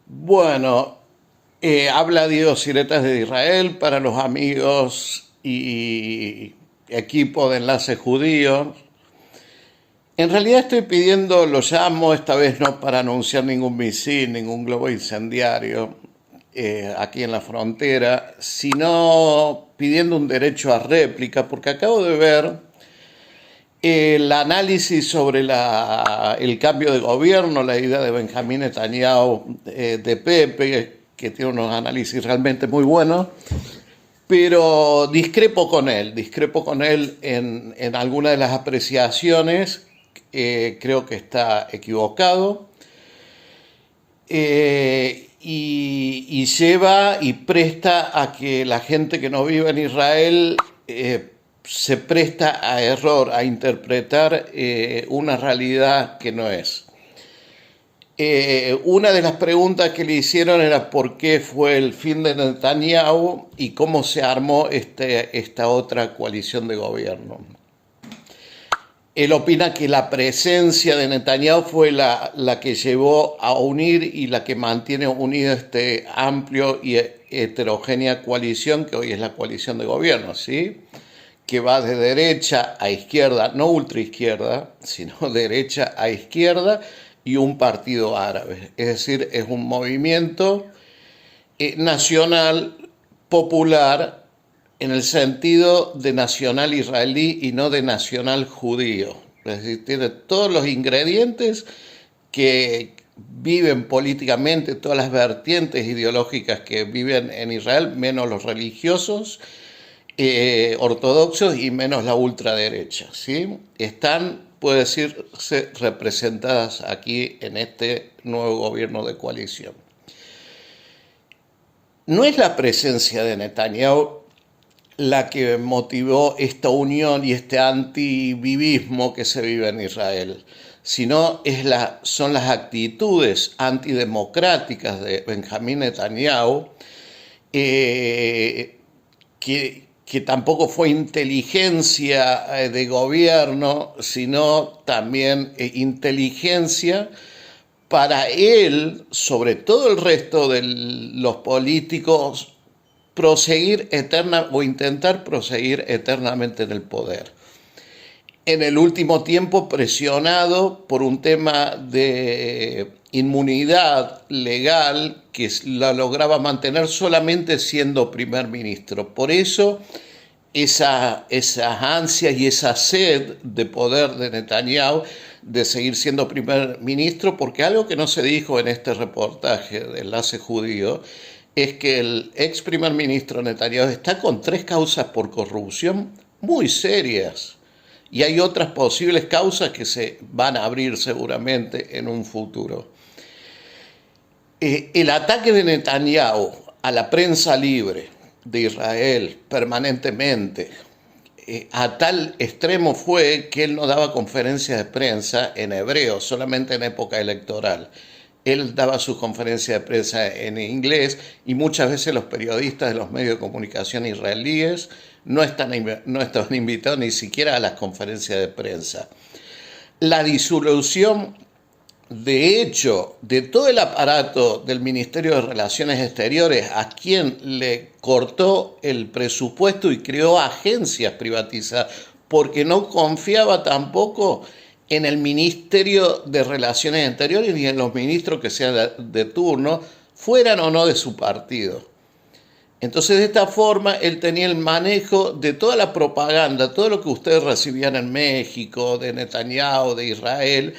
Bueno, habla Diego Siretas de Israel para los amigos y equipo de enlaces judíos. En realidad estoy pidiendo, lo llamo esta vez no para anunciar ningún misil, ningún globo incendiario aquí en la frontera, sino pidiendo un derecho a réplica, porque acabo de ver el análisis sobre el cambio de gobierno, la idea de Benjamín Netanyahu de Pepe, que tiene unos análisis realmente muy buenos, pero discrepo con él en algunas de las apreciaciones, creo que está equivocado, y lleva y presta a que la gente que no vive en Israel se presta a error, a interpretar una realidad que no es. Una de las preguntas que le hicieron era por qué fue el fin de Netanyahu y cómo se armó esta otra coalición de gobierno. Él opina que la presencia de Netanyahu fue la que llevó a unir y la que mantiene unido este amplio y heterogénea coalición que hoy es la coalición de gobierno, ¿sí? Que va de derecha a izquierda, no ultraizquierda, sino derecha a izquierda y un partido árabe. Es decir, es un movimiento nacional popular en el sentido de nacional israelí y no de nacional judío. Es decir, tiene todos los ingredientes que viven políticamente, todas las vertientes ideológicas que viven en Israel, menos los religiosos, ortodoxos y menos la ultraderecha, ¿sí? Están, puede decirse, representadas aquí en este nuevo gobierno de coalición. No es la presencia de Netanyahu la que motivó esta unión y este antivivismo que se vive en Israel, sino son las actitudes antidemocráticas de Benjamín Netanyahu, que tampoco fue inteligencia de gobierno, sino también inteligencia para él, sobre todo el resto de los políticos, proseguir eterna o intentar proseguir eternamente en el poder. En el último tiempo presionado por un tema de inmunidad legal que la lograba mantener solamente siendo primer ministro. Por eso esas ansias y esa sed de poder de Netanyahu de seguir siendo primer ministro, porque algo que no se dijo en este reportaje de Enlace Judío es que el ex primer ministro Netanyahu está con 3 causas por corrupción muy serias. Y hay otras posibles causas que se van a abrir seguramente en un futuro. El ataque de Netanyahu a la prensa libre de Israel permanentemente, a tal extremo fue que él no daba conferencias de prensa en hebreo, solamente en época electoral. Él daba sus conferencias de prensa en inglés y muchas veces los periodistas de los medios de comunicación israelíes no estaban invitados ni siquiera a las conferencias de prensa. La disolución, de hecho, de todo el aparato del Ministerio de Relaciones Exteriores, a quien le cortó el presupuesto y creó agencias privatizadas, porque no confiaba tampoco en el Ministerio de Relaciones Exteriores ni en los ministros que sean de turno, fueran o no de su partido. Entonces, de esta forma, él tenía el manejo de toda la propaganda, todo lo que ustedes recibían en México, de Netanyahu, de Israel,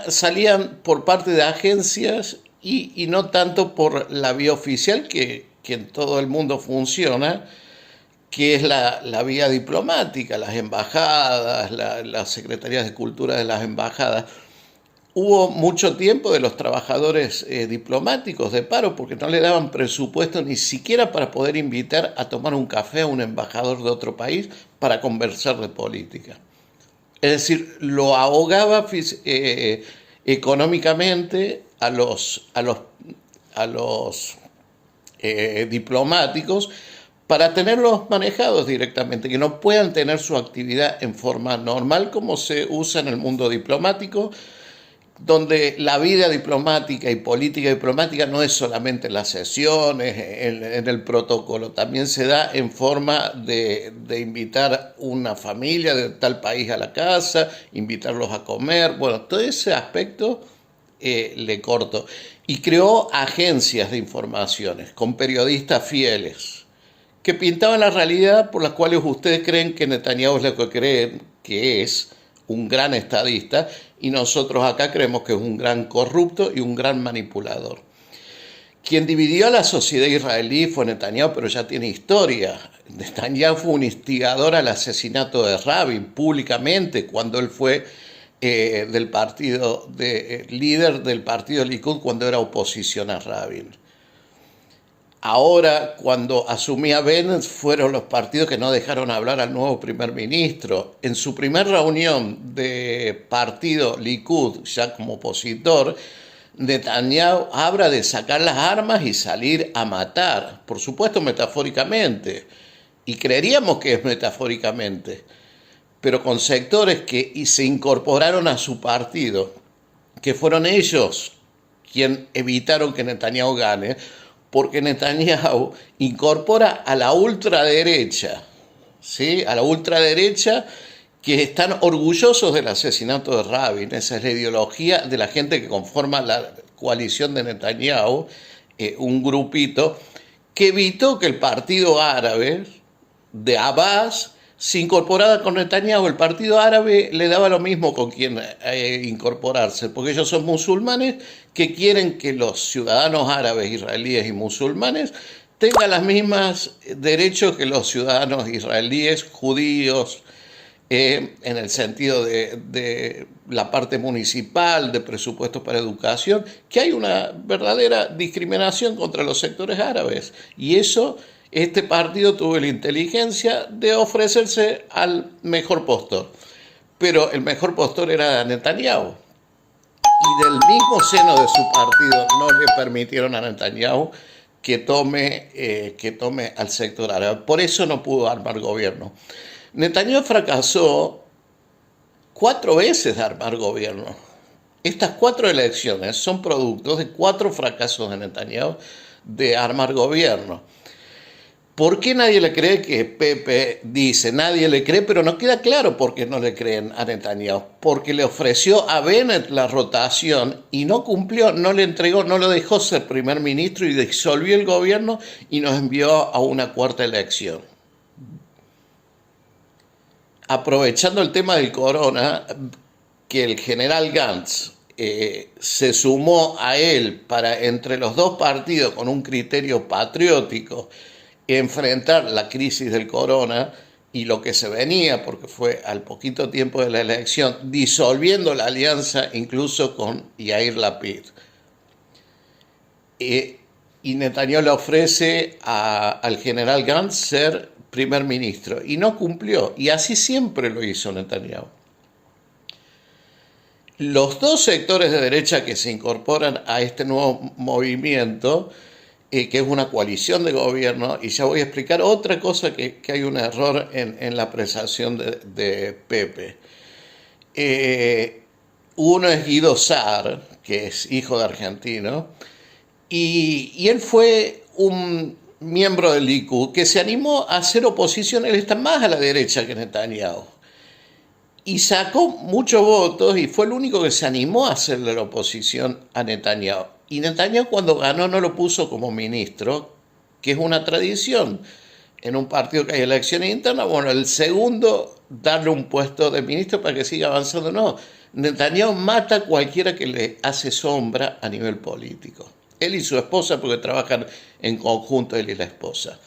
salían por parte de agencias y no tanto por la vía oficial que en todo el mundo funciona, que es la vía diplomática, las embajadas, las secretarías de cultura de las embajadas. Hubo mucho tiempo de los trabajadores diplomáticos de paro porque no le daban presupuesto ni siquiera para poder invitar a tomar un café a un embajador de otro país para conversar de política. Es decir, lo ahogaba económicamente a los diplomáticos para tenerlos manejados directamente, que no puedan tener su actividad en forma normal como se usa en el mundo diplomático, donde la vida diplomática y política diplomática no es solamente las sesiones, en el protocolo, también se da en forma de invitar una familia de tal país a la casa, invitarlos a comer, bueno, todo ese aspecto le corto. Y creó agencias de informaciones con periodistas fieles que pintaban la realidad por las cuales ustedes creen que Netanyahu es lo que creen que es un gran estadista y nosotros acá creemos que es un gran corrupto y un gran manipulador. Quien dividió a la sociedad israelí fue Netanyahu, pero ya tiene historia. Netanyahu fue un instigador al asesinato de Rabin públicamente cuando él fue líder del partido Likud cuando era oposición a Rabin. Ahora, cuando asumía Bennett, fueron los partidos que no dejaron hablar al nuevo primer ministro. En su primera reunión de partido Likud, ya como opositor, Netanyahu habla de sacar las armas y salir a matar, por supuesto metafóricamente, y creeríamos que es metafóricamente, pero con sectores que se incorporaron a su partido, que fueron ellos quienes evitaron que Netanyahu gane, porque Netanyahu incorpora a la ultraderecha, ¿sí? A la ultraderecha que están orgullosos del asesinato de Rabin. Esa es la ideología de la gente que conforma la coalición de Netanyahu, un grupito que evitó que el partido árabe de Abbas se incorporara con Netanyahu. El partido árabe le daba lo mismo con quien incorporarse, porque ellos son musulmanes que quieren que los ciudadanos árabes, israelíes y musulmanes tengan los mismos derechos que los ciudadanos israelíes, judíos, en el sentido de la parte municipal, de presupuestos para educación, que hay una verdadera discriminación contra los sectores árabes. Y eso, este partido tuvo la inteligencia de ofrecerse al mejor postor. Pero el mejor postor era Netanyahu. Y del mismo seno de su partido no le permitieron a Netanyahu que tome al sector árabe. Por eso no pudo armar gobierno. Netanyahu fracasó 4 veces de armar gobierno. Estas 4 elecciones son productos de 4 fracasos de Netanyahu de armar gobierno. ¿Por qué nadie le cree? Que Pepe dice, nadie le cree, pero no queda claro por qué no le creen a Netanyahu. Porque le ofreció a Bennett la rotación y no cumplió, no le entregó, no lo dejó ser primer ministro y disolvió el gobierno y nos envió a una 4ª elección. Aprovechando el tema del corona, que el general Gantz se sumó a él para, entre los dos partidos, con un criterio patriótico, enfrentar la crisis del corona y lo que se venía, porque fue al poquito tiempo de la elección, disolviendo la alianza incluso con Yair Lapid. Y Netanyahu le ofrece al general Gantz ser primer ministro y no cumplió, y así siempre lo hizo Netanyahu. Los 2 sectores de derecha que se incorporan a este nuevo movimiento, que es una coalición de gobierno, y ya voy a explicar otra cosa que hay un error en la apreciación de Pepe. Uno es Guido Saar, que es hijo de argentino, y él fue un miembro del Likud que se animó a hacer oposición. Él está más a la derecha que Netanyahu y sacó muchos votos y fue el único que se animó a hacerle la oposición a Netanyahu. Y Netanyahu, cuando ganó, no lo puso como ministro, que es una tradición en un partido que hay elecciones internas. Bueno, el segundo, darle un puesto de ministro para que siga avanzando. No, Netanyahu mata a cualquiera que le hace sombra a nivel político. Él y su esposa, porque trabajan en conjunto, él y la esposa.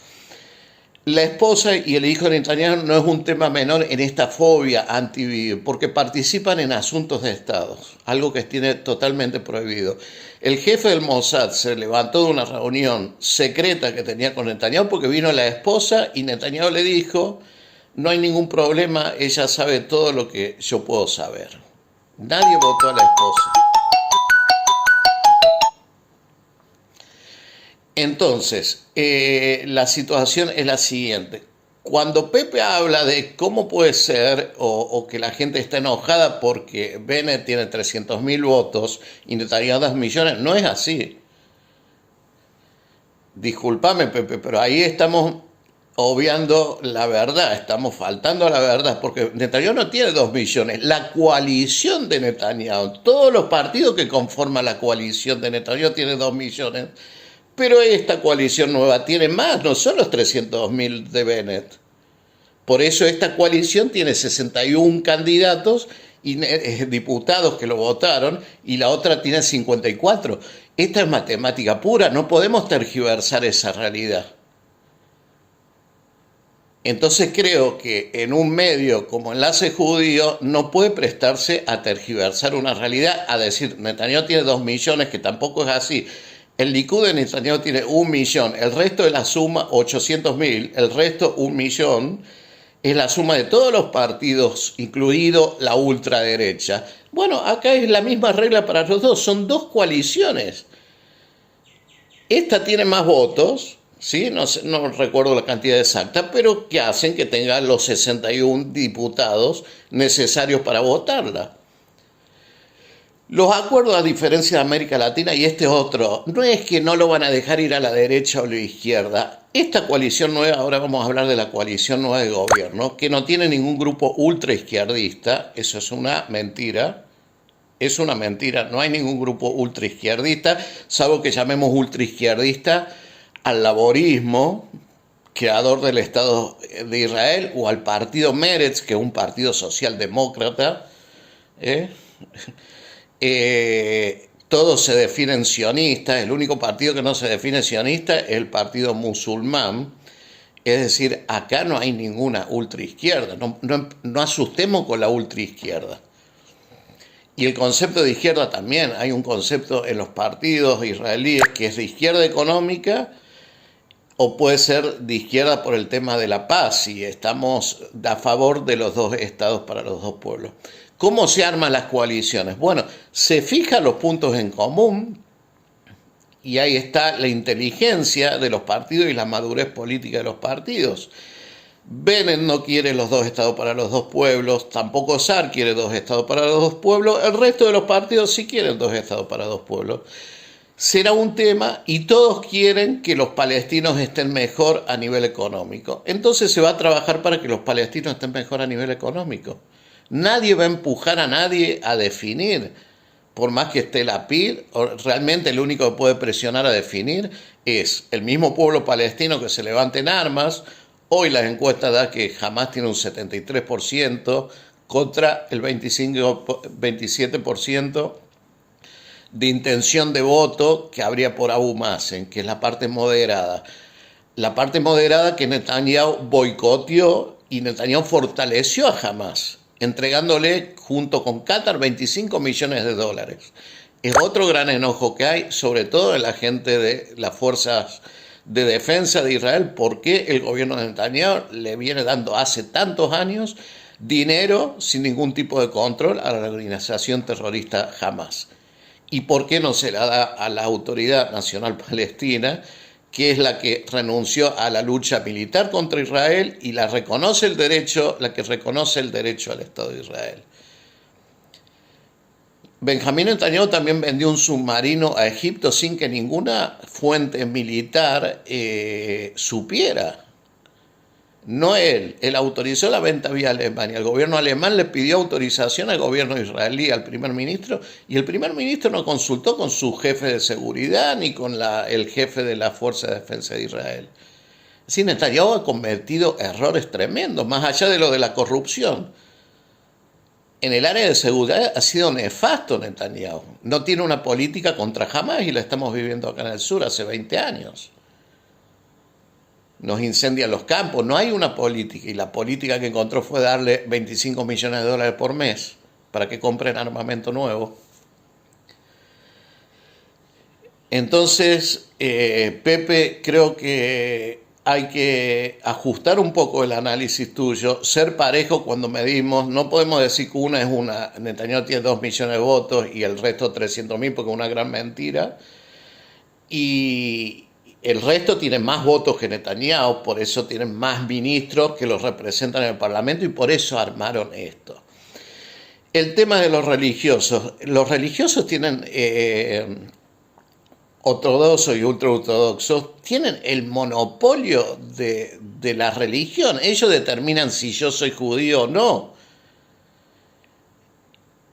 La esposa y el hijo de Netanyahu no es un tema menor en esta fobia anti-Bibi, porque participan en asuntos de Estado, algo que tiene totalmente prohibido. El jefe del Mossad se levantó de una reunión secreta que tenía con Netanyahu porque vino la esposa y Netanyahu le dijo, no hay ningún problema, ella sabe todo lo que yo puedo saber. Nadie votó a la esposa. Entonces, la situación es la siguiente. Cuando Pepe habla de cómo puede ser o que la gente está enojada porque Bennett tiene 300.000 votos y Netanyahu 2 millones, no es así. Discúlpame, Pepe, pero ahí estamos obviando la verdad, estamos faltando a la verdad, porque Netanyahu no tiene 2 millones. La coalición de Netanyahu, todos los partidos que conforman la coalición de Netanyahu tienen 2 millones. Pero esta coalición nueva tiene más, no son los 300.000 de Bennett. Por eso esta coalición tiene 61 candidatos y diputados que lo votaron y la otra tiene 54. Esta es matemática pura, no podemos tergiversar esa realidad. Entonces creo que en un medio como Enlace Judío no puede prestarse a tergiversar una realidad, a decir, Netanyahu tiene 2 millones, que tampoco es así. El Likud de Netanyahu tiene 1 millón, el resto de la suma 800.000, el resto 1 millón, es la suma de todos los partidos, incluido la ultraderecha. Bueno, acá es la misma regla para los dos, son dos coaliciones. Esta tiene más votos, ¿sí? No recuerdo la cantidad exacta, pero que hacen que tenga los 61 diputados necesarios para votarla. Los acuerdos, a diferencia de América Latina, y este es otro, no es que no lo van a dejar ir a la derecha o a la izquierda. Esta coalición nueva, ahora vamos a hablar de la coalición nueva de gobierno, que no tiene ningún grupo ultraizquierdista, eso es una mentira. Es una mentira, no hay ningún grupo ultraizquierdista, salvo que llamemos ultraizquierdista al laborismo, creador del Estado de Israel, o al partido Meretz, que es un partido socialdemócrata. Todos se definen sionistas, el único partido que no se define sionista es el partido musulmán. Es decir, acá no hay ninguna ultraizquierda, no asustemos con la ultraizquierda. Y el concepto de izquierda también, hay un concepto en los partidos israelíes que es de izquierda económica o puede ser de izquierda por el tema de la paz y estamos a favor de los dos estados para los dos pueblos. ¿Cómo se arman las coaliciones? Bueno, se fijan los puntos en común y ahí está la inteligencia de los partidos y la madurez política de los partidos. Bennett no quiere los dos estados para los dos pueblos, tampoco Sar quiere dos estados para los dos pueblos, el resto de los partidos sí quieren dos estados para dos pueblos. Será un tema y todos quieren que los palestinos estén mejor a nivel económico. Entonces se va a trabajar para que los palestinos estén mejor a nivel económico. Nadie va a empujar a nadie a definir, por más que esté la PID, realmente el único que puede presionar a definir es el mismo pueblo palestino que se levante en armas. Hoy las encuestas dan que Hamás tiene un 73% contra el 27% de intención de voto que habría por Abu Mazen, que es la parte moderada. La parte moderada que Netanyahu boicoteó y Netanyahu fortaleció a Hamás, entregándole junto con Qatar 25 millones de dólares. Es otro gran enojo que hay, sobre todo en la gente de las fuerzas de defensa de Israel, porque el gobierno de Netanyahu le viene dando hace tantos años dinero sin ningún tipo de control a la organización terrorista Hamás. ¿Y por qué no se la da a la Autoridad Nacional Palestina, que es la que renunció a la lucha militar contra Israel y la que reconoce el derecho al Estado de Israel? Benjamín Netanyahu también vendió un submarino a Egipto sin que ninguna fuente militar supiera. No él autorizó la venta vía Alemania. El gobierno alemán le pidió autorización al gobierno israelí, al primer ministro, y el primer ministro no consultó con su jefe de seguridad ni con el jefe de la Fuerza de Defensa de Israel. Es decir, Netanyahu ha cometido errores tremendos, más allá de lo de la corrupción. En el área de seguridad ha sido nefasto Netanyahu. No tiene una política contra Hamás y la estamos viviendo acá en el sur hace 20 años. Nos incendian los campos, no hay una política. Y la política que encontró fue darle 25 millones de dólares por mes para que compren armamento nuevo. Entonces, Pepe, creo que hay que ajustar un poco el análisis tuyo, ser parejo cuando medimos. No podemos decir que una es una, Netanyahu tiene 2 millones de votos y el resto 300.000 porque es una gran mentira. Y El resto tiene más votos que Netanyahu, por eso tienen más ministros que los representan en el Parlamento y por eso armaron esto. El tema de los religiosos tienen, ortodoxos y ultraortodoxos, tienen el monopolio de la religión. Ellos determinan si yo soy judío o no.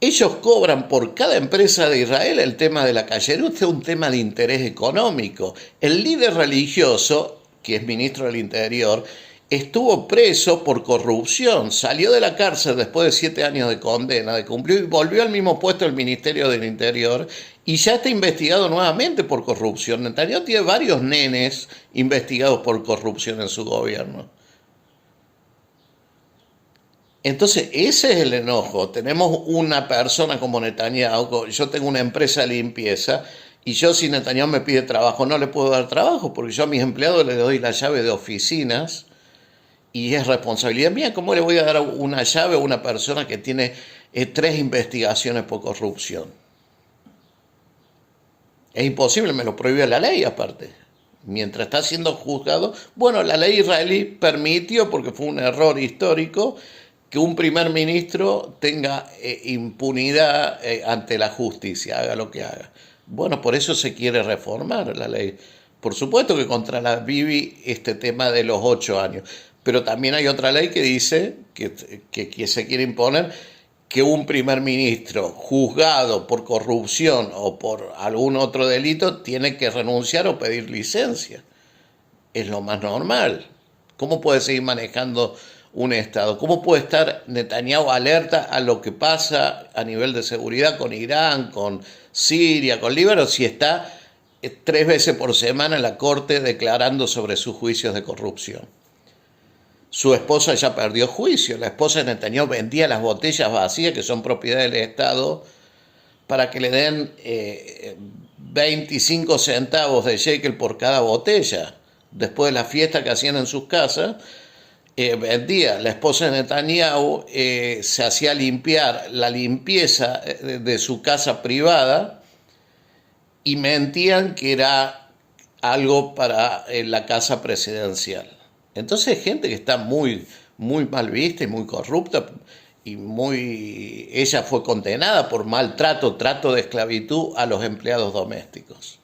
Ellos cobran por cada empresa de Israel. El tema de la callerut es un tema de interés económico. El líder religioso, que es ministro del Interior, estuvo preso por corrupción, salió de la cárcel después de 7 años de condena, de cumplir, y volvió al mismo puesto del Ministerio del Interior y ya está investigado nuevamente por corrupción. Netanyahu tiene varios nenes investigados por corrupción en su gobierno. Entonces, ese es el enojo. Tenemos una persona como Netanyahu, yo tengo una empresa de limpieza y yo, si Netanyahu me pide trabajo, no le puedo dar trabajo porque yo a mis empleados les doy la llave de oficinas y es responsabilidad mía. ¿Cómo le voy a dar una llave a una persona que tiene 3 investigaciones por corrupción? Es imposible, me lo prohíbe la ley aparte. Mientras está siendo juzgado, bueno, la ley israelí permitió, porque fue un error histórico, que un primer ministro tenga impunidad ante la justicia, haga lo que haga. Bueno, por eso se quiere reformar la ley. Por supuesto que contra la Bibi este tema de los 8 años, pero también hay otra ley que dice que se quiere imponer que un primer ministro juzgado por corrupción o por algún otro delito tiene que renunciar o pedir licencia. Es lo más normal. ¿Cómo puede seguir manejando un Estado? ¿Cómo puede estar Netanyahu alerta a lo que pasa a nivel de seguridad con Irán, con Siria, con Líbano, si está 3 veces por semana en la corte declarando sobre sus juicios de corrupción? Su esposa ya perdió juicio. La esposa de Netanyahu vendía las botellas vacías, que son propiedad del Estado, para que le den 25 centavos de shekel por cada botella. Después de la fiesta que hacían en sus casas, vendía. La esposa de Netanyahu se hacía limpiar la limpieza de su casa privada y mentían que era algo para la casa presidencial. Entonces, gente que está muy, muy mal vista y muy corrupta, y ella fue condenada por maltrato, trato de esclavitud a los empleados domésticos.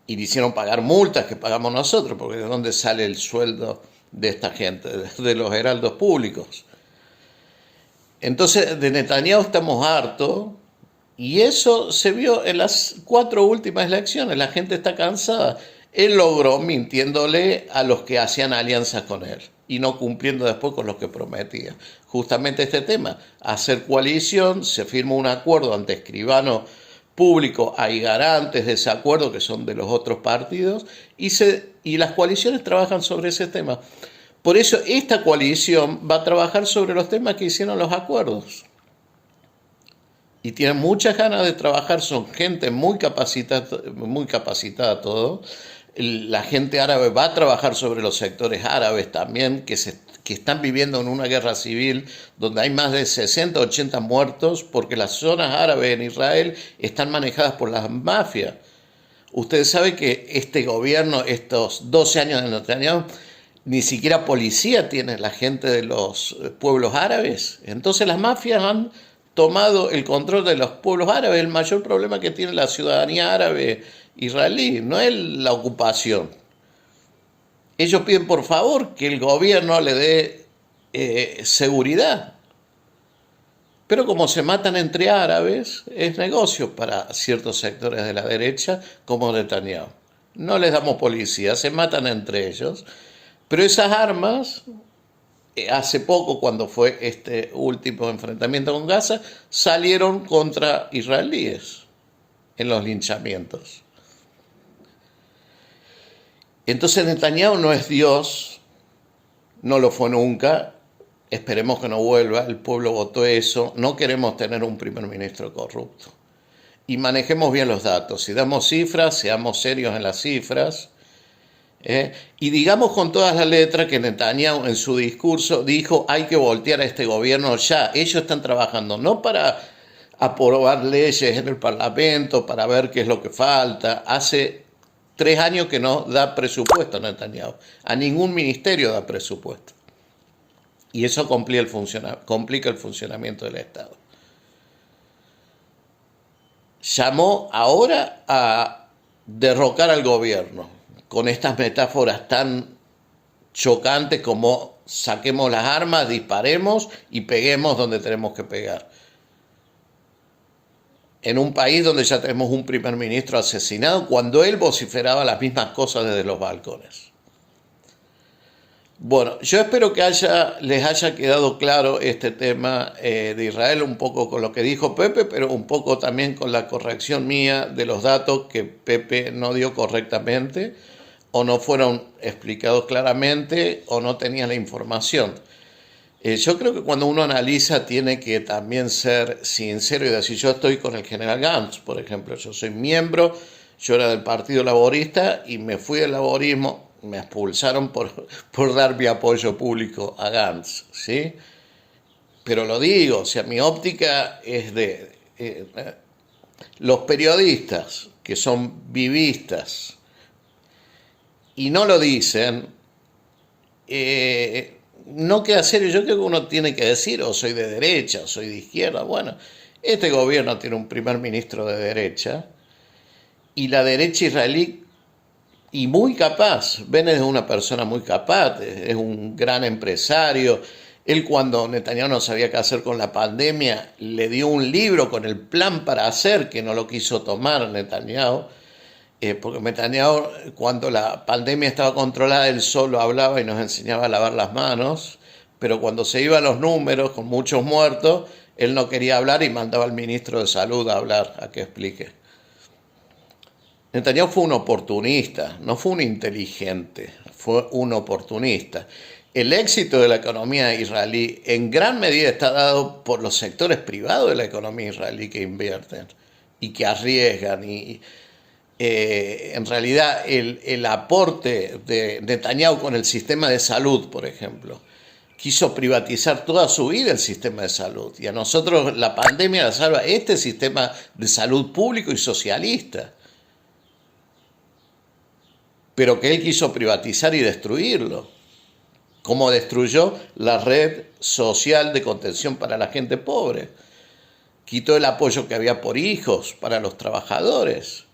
Y le hicieron pagar multas que pagamos nosotros, porque ¿de dónde sale el sueldo de esta gente? De los heraldos públicos. Entonces, de Netanyahu estamos hartos, y eso se vio en las 4 últimas elecciones. La gente está cansada. Él logró mintiéndole a los que hacían alianzas con él y no cumpliendo después con lo que prometía. Justamente este tema, hacer coalición, se firma un acuerdo ante escribano público, hay garantes de ese acuerdo que son de los otros partidos y las coaliciones trabajan sobre ese tema. Por eso esta coalición va a trabajar sobre los temas que hicieron los acuerdos. Y tienen muchas ganas de trabajar, son gente muy capacitada todo. La gente árabe va a trabajar sobre los sectores árabes también, que están viviendo en una guerra civil donde hay más de 60, 80 muertos, porque las zonas árabes en Israel están manejadas por las mafias. Ustedes saben que este gobierno, estos 12 años de Netanyahu, ni siquiera policía tiene la gente de los pueblos árabes. Entonces las mafias han tomado el control de los pueblos árabes. El mayor problema que tiene la ciudadanía árabe israelí no es la ocupación. Ellos piden por favor que el gobierno le dé seguridad. Pero como se matan entre árabes, es negocio para ciertos sectores de la derecha como Netanyahu. No les damos policía, se matan entre ellos. Pero esas armas, hace poco, cuando fue este último enfrentamiento con Gaza, salieron contra israelíes en los linchamientos. Entonces Netanyahu no es Dios, no lo fue nunca, esperemos que no vuelva, el pueblo votó eso, no queremos tener un primer ministro corrupto. Y manejemos bien los datos, si damos cifras, seamos serios en las cifras, y digamos con todas las letras que Netanyahu en su discurso dijo hay que voltear a este gobierno ya. Ellos están trabajando no para aprobar leyes en el Parlamento, para ver qué es lo que falta. Hace 3 años que no da presupuesto Netanyahu. A ningún ministerio da presupuesto. Y eso complica el funcionamiento del Estado. Llamó ahora a derrocar al gobierno con estas metáforas tan chocantes como saquemos las armas, disparemos y peguemos donde tenemos que pegar. En un país donde ya tenemos un primer ministro asesinado cuando él vociferaba las mismas cosas desde los balcones. Bueno, yo espero que les haya quedado claro este tema de Israel, un poco con lo que dijo Pepe, pero un poco también con la corrección mía de los datos que Pepe no dio correctamente, o no fueron explicados claramente, o no tenía la información. Yo creo que cuando uno analiza tiene que también ser sincero y decir, yo estoy con el general Gantz, por ejemplo, yo soy miembro, yo era del Partido Laborista y me fui del laborismo, me expulsaron por dar mi apoyo público a Gantz, ¿sí? Pero lo digo, o sea, mi óptica es de los periodistas que son vivistas y no lo dicen, no queda serio. Yo creo que uno tiene que decir, o soy de derecha, o soy de izquierda. Bueno, este gobierno tiene un primer ministro de derecha y la derecha israelí, y muy capaz. Bennett es una persona muy capaz, es un gran empresario. Él, cuando Netanyahu no sabía qué hacer con la pandemia, le dio un libro con el plan para hacer, que no lo quiso tomar Netanyahu. Porque Netanyahu, cuando la pandemia estaba controlada, él solo hablaba y nos enseñaba a lavar las manos, pero cuando se iban los números con muchos muertos, él no quería hablar y mandaba al ministro de Salud a hablar, a que explique. Netanyahu fue un oportunista, no fue un inteligente, fue un oportunista. El éxito de la economía israelí en gran medida está dado por los sectores privados de la economía israelí que invierten y que arriesgan en realidad el aporte de Netanyahu con el sistema de salud, por ejemplo, quiso privatizar toda su vida el sistema de salud, y a nosotros la pandemia la salva este sistema de salud público y socialista, pero que él quiso privatizar y destruirlo, como destruyó la red social de contención para la gente pobre, quitó el apoyo que había por hijos para los trabajadores.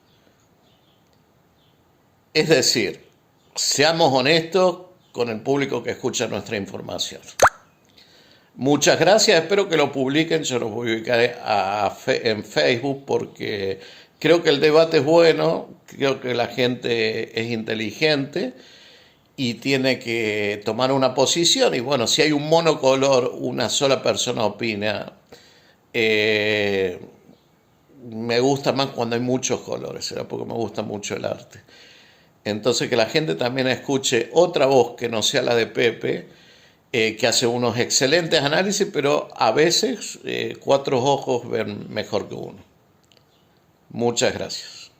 Es decir, seamos honestos con el público que escucha nuestra información. Muchas gracias, espero que lo publiquen, yo lo voy a ubicar en Facebook porque creo que el debate es bueno, creo que la gente es inteligente y tiene que tomar una posición, y bueno, si hay un monocolor, una sola persona opina, me gusta más cuando hay muchos colores, será porque me gusta mucho el arte. Entonces, que la gente también escuche otra voz que no sea la de Pepe, que hace unos excelentes análisis, pero a veces 4 ojos ven mejor que uno. Muchas gracias.